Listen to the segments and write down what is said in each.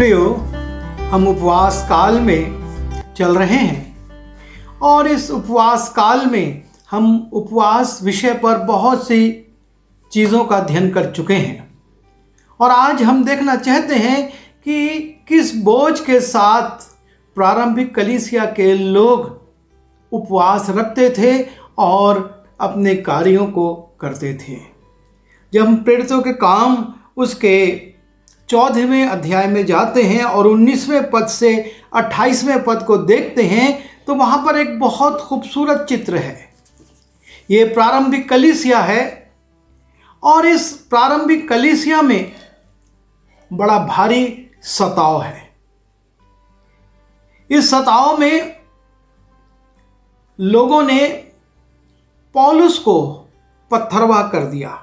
प्रियो, हम उपवास काल में चल रहे हैं और इस उपवास काल में हम उपवास विषय पर बहुत सी चीज़ों का अध्ययन कर चुके हैं और आज हम देखना चाहते हैं कि किस बोझ के साथ प्रारंभिक कलीसिया के लोग उपवास रखते थे और अपने कार्यों को करते थे। जब हम प्रेरितों के काम उसके 14वें अध्याय में जाते हैं और 19वें पद से 28वें पद को देखते हैं तो वहाँ पर एक बहुत खूबसूरत चित्र है। ये प्रारंभिक कलीसिया है और इस प्रारंभिक कलीसिया में बड़ा भारी सताव है। इस सताव में लोगों ने पौलुस को पत्थरवाह कर दिया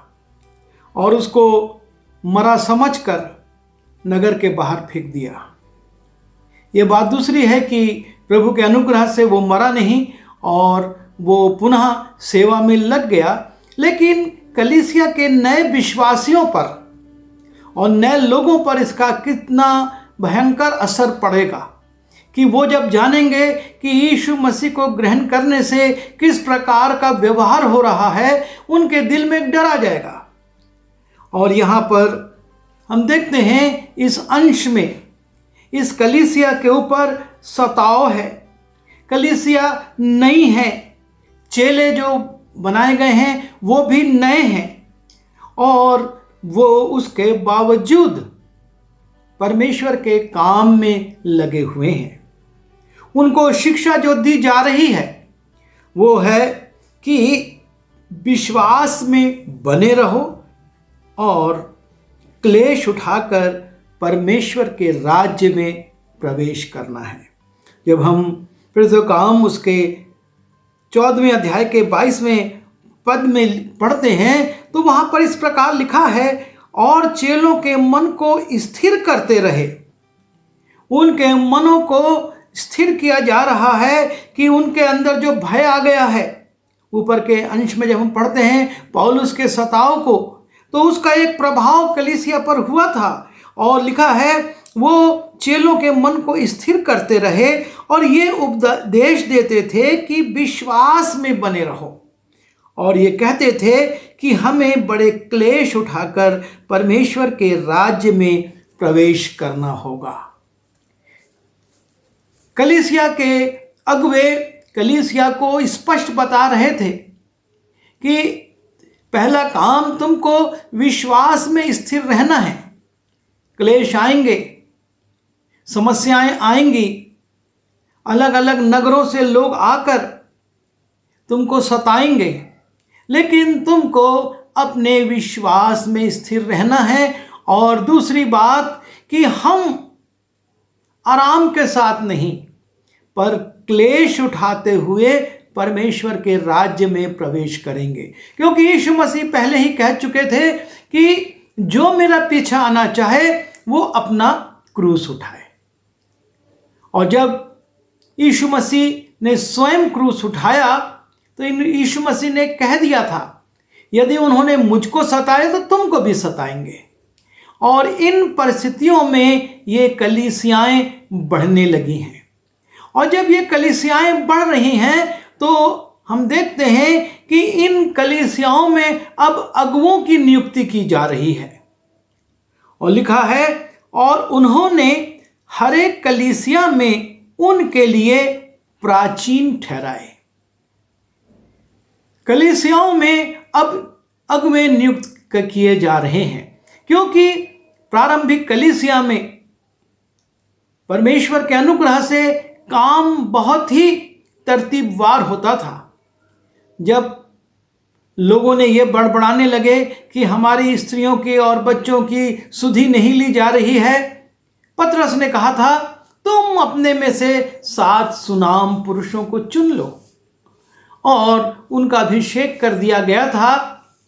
और उसको मरा समझकर नगर के बाहर फेंक दिया। ये बात दूसरी है कि प्रभु के अनुग्रह से वो मरा नहीं और वो पुनः सेवा में लग गया, लेकिन कलीसिया के नए विश्वासियों पर और नए लोगों पर इसका कितना भयंकर असर पड़ेगा कि वो जब जानेंगे कि यीशु मसीह को ग्रहण करने से किस प्रकार का व्यवहार हो रहा है, उनके दिल में डर आ जाएगा। और यहाँ पर हम देखते हैं इस अंश में इस कलीसिया के ऊपर सताव है। कलीसिया नई है, चेले जो बनाए गए हैं वो भी नए हैं और वो उसके बावजूद परमेश्वर के काम में लगे हुए हैं। उनको शिक्षा जो दी जा रही है वो है कि विश्वास में बने रहो और क्लेश उठाकर परमेश्वर के राज्य में प्रवेश करना है। जब हम प्रेरितों का काम उसके 14वें अध्याय के 22वें पद में पढ़ते हैं तो वहाँ पर इस प्रकार लिखा है, और चेलों के मन को स्थिर करते रहे। उनके मनों को स्थिर किया जा रहा है कि उनके अंदर जो भय आ गया है, ऊपर के अंश में जब हम पढ़ते हैं पौलुस के सताव को, तो उसका एक प्रभाव कलीसिया पर हुआ था और लिखा है वो चेलों के मन को स्थिर करते रहे और ये उपदेश देते थे कि विश्वास में बने रहो, और ये कहते थे कि हमें बड़े क्लेश उठाकर परमेश्वर के राज्य में प्रवेश करना होगा। कलीसिया के अगुवे कलीसिया को स्पष्ट बता रहे थे कि पहला काम तुमको विश्वास में स्थिर रहना है। क्लेश आएंगे, समस्याएं आएंगी, अलग अलग नगरों से लोग आकर तुमको सताएंगे, लेकिन तुमको अपने विश्वास में स्थिर रहना है। और दूसरी बात कि हम आराम के साथ नहीं पर क्लेश उठाते हुए परमेश्वर के राज्य में प्रवेश करेंगे, क्योंकि यीशु मसीह पहले ही कह चुके थे कि जो मेरा पीछा आना चाहे वो अपना क्रूस उठाए। और जब यीशु मसीह ने स्वयं क्रूस उठाया तो यीशु मसीह ने कह दिया था, यदि उन्होंने मुझको सताया तो तुमको भी सताएंगे। और इन परिस्थितियों में ये कलीसियाएं बढ़ने लगी हैं, और जब ये कलीसियाएं बढ़ रही हैं तो हम देखते हैं कि इन कलीसियाओं में अब अगुवों की नियुक्ति की जा रही है। और लिखा है, और उन्होंने हर एक कलीसिया में उनके लिए प्राचीन ठहराए। कलीसियाओं में अब अगुवे नियुक्त किए जा रहे हैं, क्योंकि प्रारंभिक कलीसिया में परमेश्वर के अनुग्रह से काम बहुत ही तरतीबवार होता था। जब लोगों ने ये बड़बड़ाने लगे कि हमारी स्त्रियों की और बच्चों की सुधि नहीं ली जा रही है, पतरस ने कहा था तुम अपने में से 7 सुनाम पुरुषों को चुन लो, और उनका अभिषेक कर दिया गया था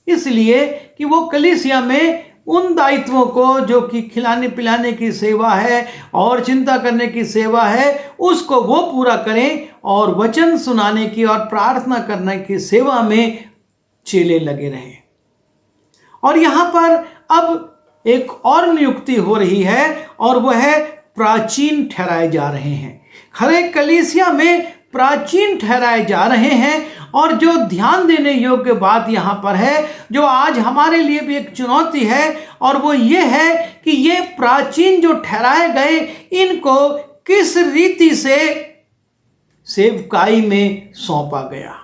इसलिए कि वो कलीसिया में उन दायित्वों को, जो कि खिलाने पिलाने की सेवा है और चिंता करने की सेवा है, उसको वो पूरा करें, और वचन सुनाने की और प्रार्थना करने की सेवा में चेले लगे रहें। और यहाँ पर अब एक और नियुक्ति हो रही है और वह है प्राचीन ठहराए जा रहे हैं, हर एक कलीसिया में प्राचीन ठहराए जा रहे हैं। और जो ध्यान देने योग्य बात यहाँ पर है, जो आज हमारे लिए भी एक चुनौती है, और वो ये है कि ये प्राचीन जो ठहराए गए, इनको किस रीति से सेवकाई में सौंपा गया।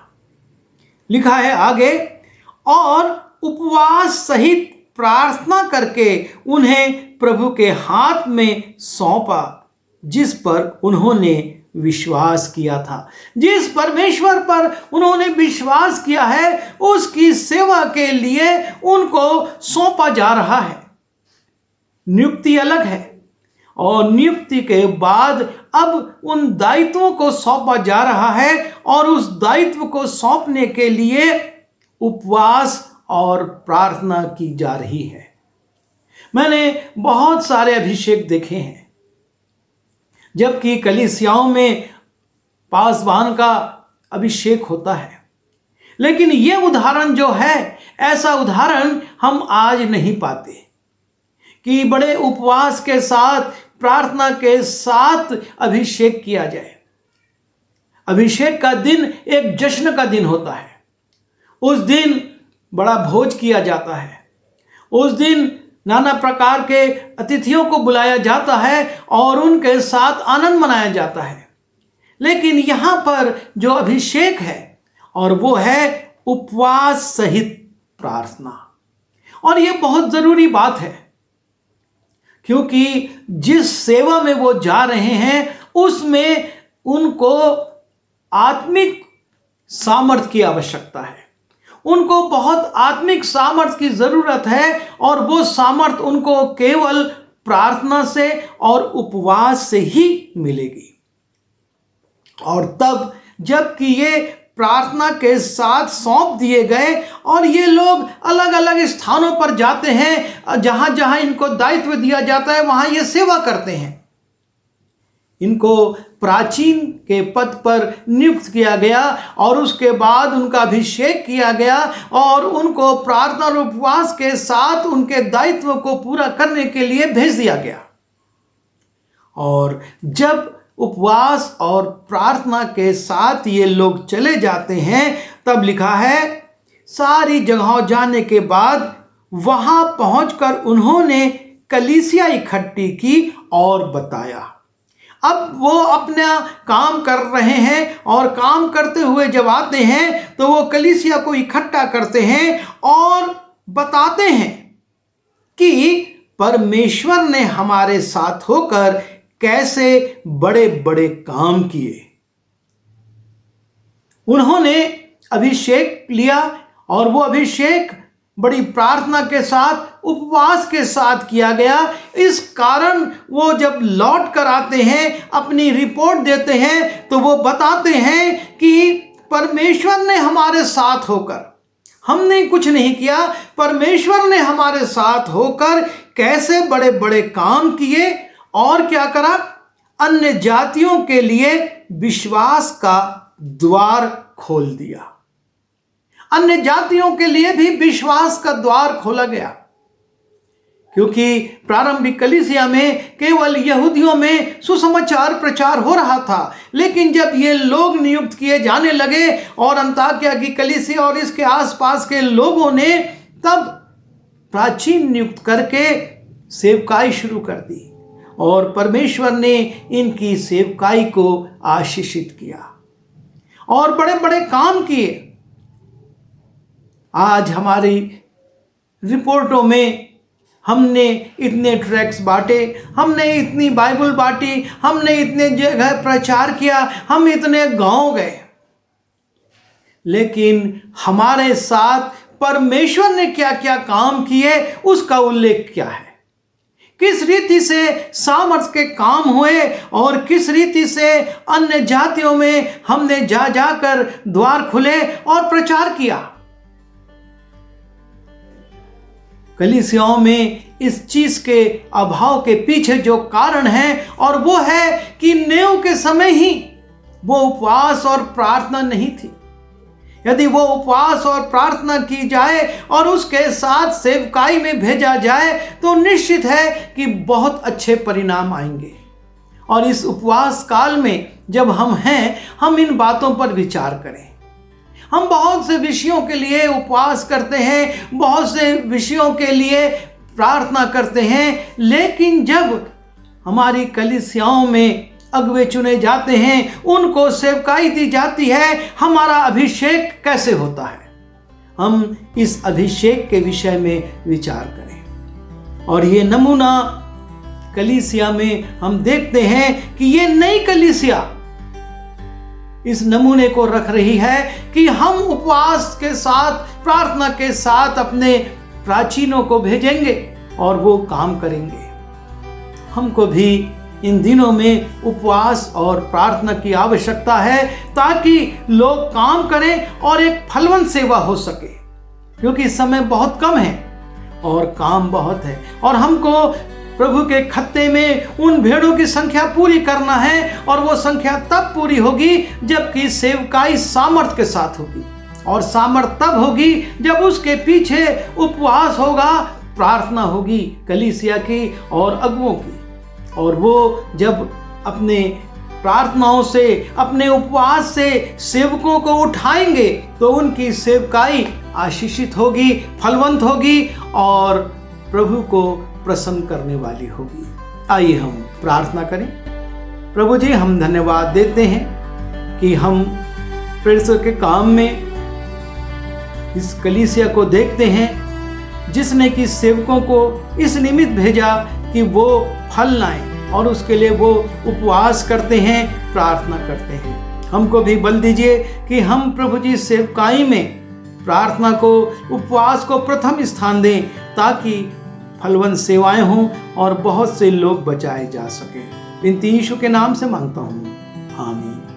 लिखा है आगे, और उपवास सहित प्रार्थना करके उन्हें प्रभु के हाथ में सौंपा, जिस पर उन्होंने विश्वास किया था। जिस परमेश्वर पर उन्होंने विश्वास किया है, उसकी सेवा के लिए उनको सौंपा जा रहा है। नियुक्ति अलग है, और नियुक्ति के बाद अब उन दायित्वों को सौंपा जा रहा है, और उस दायित्व को सौंपने के लिए उपवास और प्रार्थना की जा रही है। मैंने बहुत सारे अभिषेक देखे हैं, जबकि कलीसियाओं में पासवान का अभिषेक होता है, लेकिन यह उदाहरण जो है, ऐसा उदाहरण हम आज नहीं पाते कि बड़े उपवास के साथ, प्रार्थना के साथ अभिषेक किया जाए। अभिषेक का दिन एक जश्न का दिन होता है। उस दिन बड़ा भोज किया जाता है। उस दिन नाना प्रकार के अतिथियों को बुलाया जाता है और उनके साथ आनंद मनाया जाता है। लेकिन यहाँ पर जो अभिषेक है, और वो है उपवास सहित प्रार्थना। और ये बहुत ज़रूरी बात है, क्योंकि जिस सेवा में वो जा रहे हैं, उसमें उनको आत्मिक सामर्थ्य की आवश्यकता है। उनको बहुत आत्मिक सामर्थ्य की ज़रूरत है, और वो सामर्थ्य उनको केवल प्रार्थना से और उपवास से ही मिलेगी। और तब जबकि ये प्रार्थना के साथ सौंप दिए गए, और ये लोग अलग अलग स्थानों पर जाते हैं, जहाँ जहाँ इनको दायित्व दिया जाता है, वहाँ ये सेवा करते हैं। इनको प्राचीन के पद पर नियुक्त किया गया, और उसके बाद उनका अभिषेक किया गया, और उनको प्रार्थना और उपवास के साथ उनके दायित्व को पूरा करने के लिए भेज दिया गया। और जब उपवास और प्रार्थना के साथ ये लोग चले जाते हैं, तब लिखा है, सारी जगहों जाने के बाद वहां पहुंचकर उन्होंने कलीसिया इकट्ठी की और बताया। अब वो अपना काम कर रहे हैं, और काम करते हुए जब आते हैं तो वो कलीसिया को इकट्ठा करते हैं और बताते हैं कि परमेश्वर ने हमारे साथ होकर कैसे बड़े बड़े काम किए। उन्होंने अभिषेक लिया, और वो अभिषेक बड़ी प्रार्थना के साथ, उपवास के साथ किया गया। इस कारण वो जब लौट कर आते हैं, अपनी रिपोर्ट देते हैं, तो वो बताते हैं कि परमेश्वर ने हमारे साथ होकर, हमने कुछ नहीं किया, परमेश्वर ने हमारे साथ होकर कैसे बड़े बड़े काम किए, और क्या करा, अन्य जातियों के लिए विश्वास का द्वार खोल दिया। अन्य जातियों के लिए भी विश्वास का द्वार खोला गया, क्योंकि प्रारंभिक कलीसिया में केवल यहूदियों में सुसमाचार प्रचार हो रहा था। लेकिन जब ये लोग नियुक्त किए जाने लगे, और अंताकिया की कलीसिया और इसके आसपास के लोगों ने तब प्राचीन नियुक्त करके सेवकाई शुरू कर दी, और परमेश्वर ने इनकी सेवकाई को आशीषित किया और बड़े बड़े काम किए। आज हमारी रिपोर्टों में हमने इतने ट्रैक्ट्स बांटे, हमने इतनी बाइबल बांटी, हमने इतने जगह प्रचार किया, हम इतने गांव गए, लेकिन हमारे साथ परमेश्वर ने क्या क्या काम किए, उसका उल्लेख क्या है? किस रीति से सामर्थ्य के काम हुए, और किस रीति से अन्य जातियों में हमने जा जाकर द्वार खुले और प्रचार किया। कलीसियाओं में इस चीज के अभाव के पीछे जो कारण है, और वो है कि नेव के समय ही वो उपवास और प्रार्थना नहीं थी। यदि वो उपवास और प्रार्थना की जाए और उसके साथ सेवकाई में भेजा जाए, तो निश्चित है कि बहुत अच्छे परिणाम आएंगे। और इस उपवास काल में जब हम हैं, हम इन बातों पर विचार करें। हम बहुत से विषयों के लिए उपवास करते हैं, बहुत से विषयों के लिए प्रार्थना करते हैं, लेकिन जब हमारी कलीसियाओं में अगुवे चुने जाते हैं, उनको सेवकाई दी जाती है, हमारा अभिषेक कैसे होता है? हम इस अभिषेक के विषय में विचार करें। और ये नमूना कलीसिया में हम देखते हैं कि ये नई कलीसिया इस नमूने को रख रही है कि हम उपवास के साथ, प्रार्थना के साथ अपने प्राचीनों को भेजेंगे और वो काम करेंगे। हमको भी इन दिनों में उपवास और प्रार्थना की आवश्यकता है, ताकि लोग काम करें और एक फलवंत सेवा हो सके, क्योंकि समय बहुत कम है और काम बहुत है। और हमको प्रभु के खत्ते में उन भेड़ों की संख्या पूरी करना है, और वो संख्या तब पूरी होगी जबकि सेवकाई सामर्थ के साथ होगी। और सामर्थ तब होगी जब उसके पीछे उपवास होगा, प्रार्थना होगी कलीसिया की और अगुवों की। और वो जब अपने प्रार्थनाओं से, अपने उपवास से सेवकों को उठाएंगे, तो उनकी सेवकाई आशीषित होगी, फलवंत होगी और प्रभु को प्रसन्न करने वाली होगी। आइए हम प्रार्थना करें। प्रभु जी, हम धन्यवाद देते हैं कि हम प्रेरितों के काम में इस कलीसिया को देखते हैं, जिसने कि सेवकों को इस निमित्त भेजा कि वो फल लाएं, और उसके लिए वो उपवास करते हैं, प्रार्थना करते हैं। हमको भी बल दीजिए कि हम प्रभु जी सेवकाई में प्रार्थना को, उपवास को प्रथम स्थान दें, ताकि फलवंत सेवाएं हों और बहुत से लोग बचाए जा सकें। विनती यीशु के नाम से मांगता हूँ, आमीन।